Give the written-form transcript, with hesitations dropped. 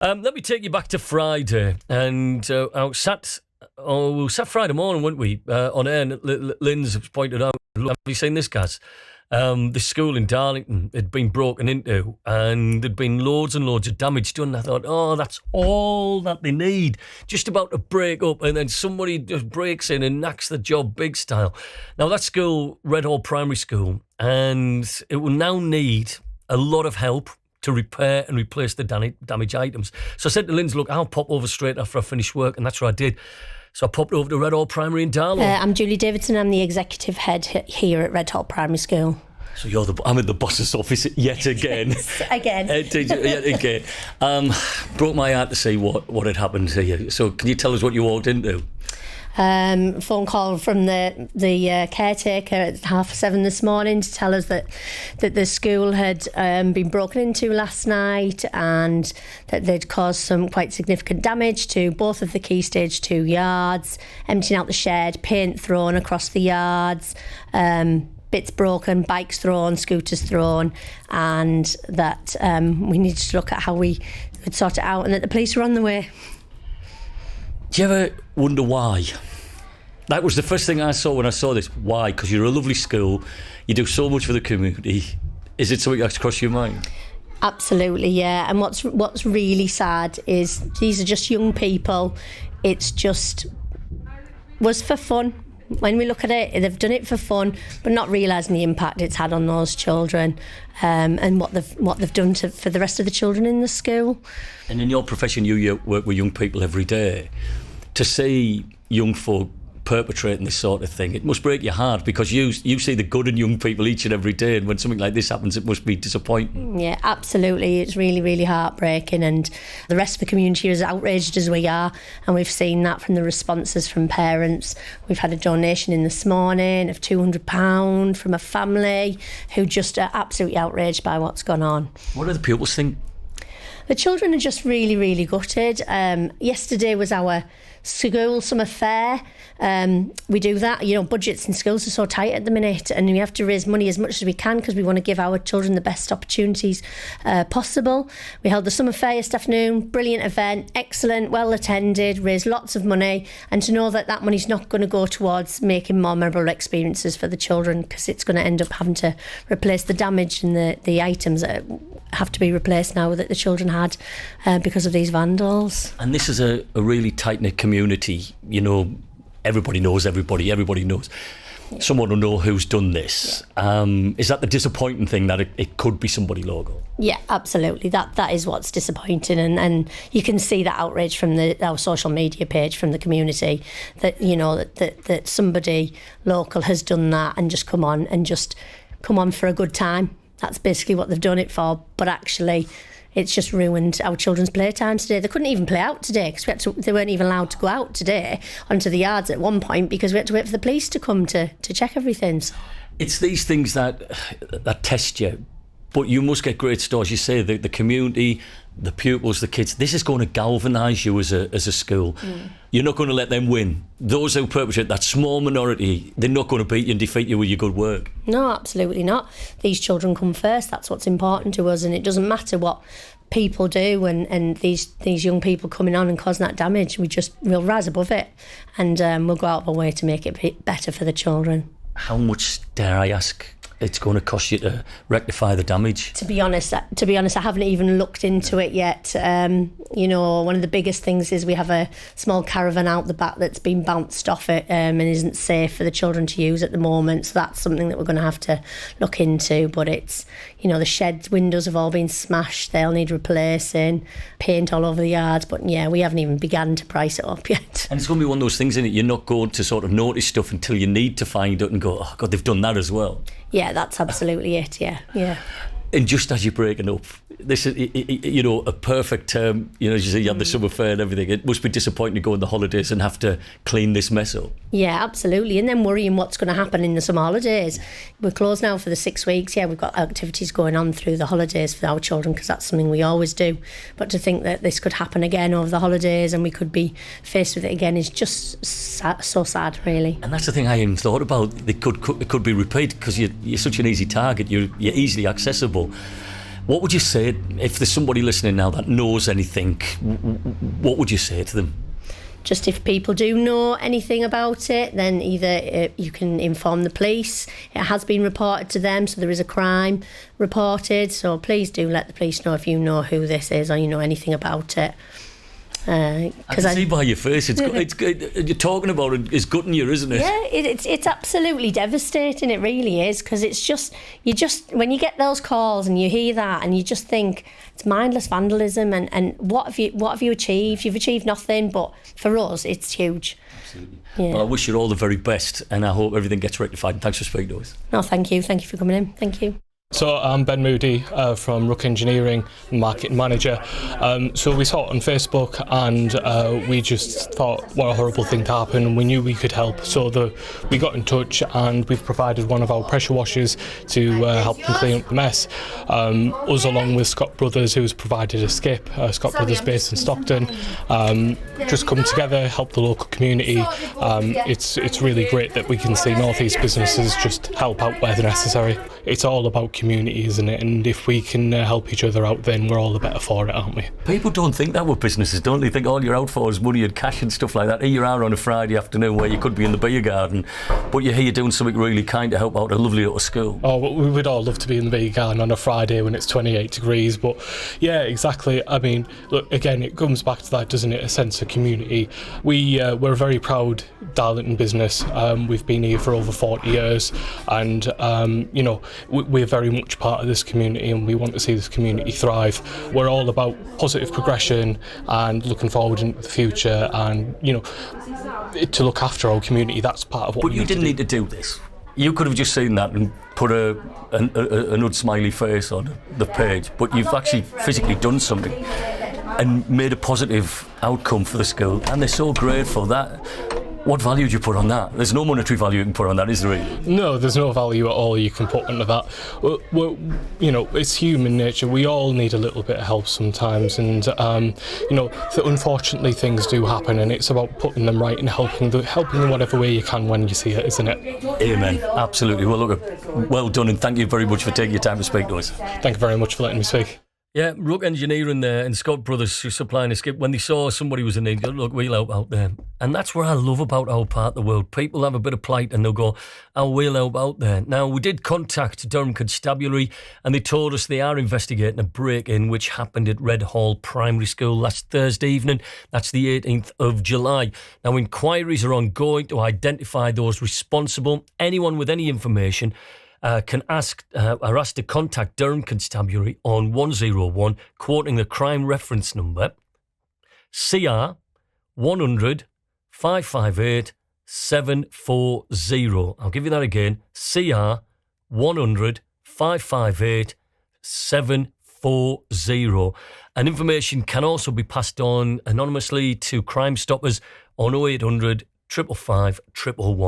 Let me take you back to Friday, and we were sat Friday morning, weren't we, on air, and Lynn's pointed out, look, have you seen this, Gaz? This school in Darlington had been broken into, and there'd been loads and loads of damage done. I thought, oh, that's all that they need, just about to break up, and then somebody just breaks in and knacks the job big style. Now, that school, Red Hall Primary School, and it will now need a lot of help to repair and replace the damaged items. So I said to Lindsay, look, I'll pop over straight after I finish work, and that's what I did. So I popped over to Red Hall Primary in Darlow. I'm Julie Davidson. I'm the executive head here at Red Hall Primary School. So I'm in the boss's office yet again. Yes, again. Yet again. Broke my heart to see what had happened to you. So can you tell us what you walked into? Phone call from the caretaker at 7:30 this morning to tell us that the school had been broken into last night, and that they'd caused some quite significant damage to both of the Key Stage 2 yards, emptying out the shed, paint thrown across the yards, bits broken, bikes thrown, scooters thrown, and that we needed to look at how we could sort it out, and that the police were on the way. Do you ever wonder why? That was the first thing I saw when I saw this. Why? Because you're a lovely school, you do so much for the community. Is it something that's crossed your mind? Absolutely, yeah. And what's really sad is these are just young people. It's just was for fun. When we look at it, they've done it for fun, but not realising the impact it's had on those children, and what they've done for the rest of the children in the school. And in your profession, you work with young people every day. To see young folk perpetrating this sort of thing, it must break your heart, because you see the good in young people each and every day, and when something like this happens, it must be disappointing. Yeah, absolutely. It's really, really heartbreaking, and the rest of the community is outraged as we are, and we've seen that from the responses from parents. We've had a donation in this morning of £200 from a family who just are absolutely outraged by what's gone on. What do the pupils think? The children are just really, really gutted. Yesterday was our school summer fair. We do that, budgets in schools are so tight at the minute, and we have to raise money as much as we can because we want to give our children the best opportunities possible. We held the summer fair yesterday afternoon, brilliant event, excellent, well attended, raised lots of money, and to know that money's not going to go towards making more memorable experiences for the children, because it's going to end up having to replace the damage and the items that have to be replaced now that the children had because of these vandals. And this is a really tight-knit community, everybody knows everybody knows. Yeah. Someone will know who's done this. Yeah. Is that the disappointing thing, that it could be somebody local? Yeah, absolutely. That is what's disappointing, and you can see that outrage from our social media page from the community, that that somebody local has done that and just come on for a good time. That's basically what they've done it for, but actually it's just ruined our children's playtime today. They couldn't even play out today because they weren't even allowed to go out today onto the yards at one point, because we had to wait for the police to come to check everything. So it's these things that test you, but you must get great stories. You say the community, the pupils, the kids, this is going to galvanise you as a school. You're not going to let them win. Those who perpetrate, that small minority, they're not going to beat you and defeat you with your good work. No, absolutely not. These children come first. That's what's important to us, and it doesn't matter what people do, and these young people coming on and causing that damage. We'll rise above it, and we'll go out of our way to make it better for the children. How much, dare I ask, it's going to cost you to rectify the damage? To be honest, I haven't even looked into it yet. One of the biggest things is we have a small caravan out the back that's been bounced off it and isn't safe for the children to use at the moment. So that's something that we're going to have to look into. But it's, the shed windows have all been smashed. They'll need replacing, paint all over the yards. But yeah, we haven't even begun to price it up yet. And it's going to be one of those things, isn't it? You're not going to sort of notice stuff until you need to find it and go, oh God, they've done that as well. Yeah, that's absolutely it, yeah. And just as you're breaking up, this is, a perfect term, as you say, you have the summer fair and everything. It must be disappointing to go on the holidays and have to clean this mess up. Yeah, absolutely. And then worrying what's going to happen in the summer holidays. We're closed now for the 6 weeks. Yeah, we've got activities going on through the holidays for our children, because that's something we always do. But to think that this could happen again over the holidays and we could be faced with it again is just so sad, really. And that's the thing I hadn't thought about. It could be repeated, because you're such an easy target. You're easily accessible. What would you say if there's somebody listening now that knows anything? What would you say to them? Just if people do know anything about it, then either you can inform the police. It has been reported to them, so there is a crime reported. So please do let the police know if you know who this is or you know anything about it. I can see by your face, it's good. You're talking about it, it's gutting you, isn't it? Yeah, it's absolutely devastating. It really is, because it's just when you get those calls and you hear that and you just think it's mindless vandalism and what have you achieved? You've achieved nothing, but for us, it's huge. Absolutely. Yeah. Well, I wish you all the very best, and I hope everything gets rectified. Thanks for speaking to us. No, thank you for coming in. Thank you. So I'm Ben Moody from Rook Engineering, marketing manager. So we saw it on Facebook and we just thought what a horrible thing to happen, and we knew we could help. So we got in touch and we've provided one of our pressure washers to help them clean up the mess. Us along with Scott Brothers, who's provided a skip, Scott Brothers based in Stockton, just come together, help the local community. It's really great that we can see North East businesses just help out where they're necessary. It's all about community, isn't it? And if we can help each other out, then we're all the better for it, aren't we? People don't think that with businesses, don't they? Think all you're out for is money and cash and stuff like that. Here you are on a Friday afternoon where you could be in the beer garden, but you're here doing something really kind to help out a lovely little school. Oh, well, we would all love to be in the beer garden on a Friday when it's 28 degrees, but yeah, exactly. I mean, look, again, it comes back to that, doesn't it? A sense of community. We're a very proud Darlington business. We've been here for over 40 years, and you know, we're very much part of this community, and we want to see this community thrive. We're all about positive progression and looking forward into the future, and you know, to look after our community. That's part of what. But you didn't need to do this. You could have just seen that and put an odd smiley face on the page, but you've actually physically done something and made a positive outcome for the school, and they're so grateful. That. What value do you put on that? There's no monetary value you can put on that, is there really? No, there's no value at all you can put onto that. You know, it's human nature. We all need a little bit of help sometimes, and you know, unfortunately things do happen, and it's about putting them right and helping them whatever way you can when you see it, isn't it? Amen. Absolutely. Well, look, well done, and thank you very much for taking your time to speak to us. Thank you very much for letting me speak. Yeah, Rook Engineering there and Scott Brothers who supplying a skip. When they saw somebody was in need, look, we'll help out there. And that's what I love about our part of the world. People have a bit of plight and they'll go, oh, we'll help out there. Now, we did contact Durham Constabulary and they told us they are investigating a break-in which happened at Red Hall Primary School last Thursday evening. That's the 18th of July. Now, inquiries are ongoing to identify those responsible. Anyone with any information are asked to contact Durham Constabulary on 101, quoting the crime reference number CR 100 558 740. I'll give you that again, CR 100 558 740. And information can also be passed on anonymously to Crime Stoppers on 0800 555 111.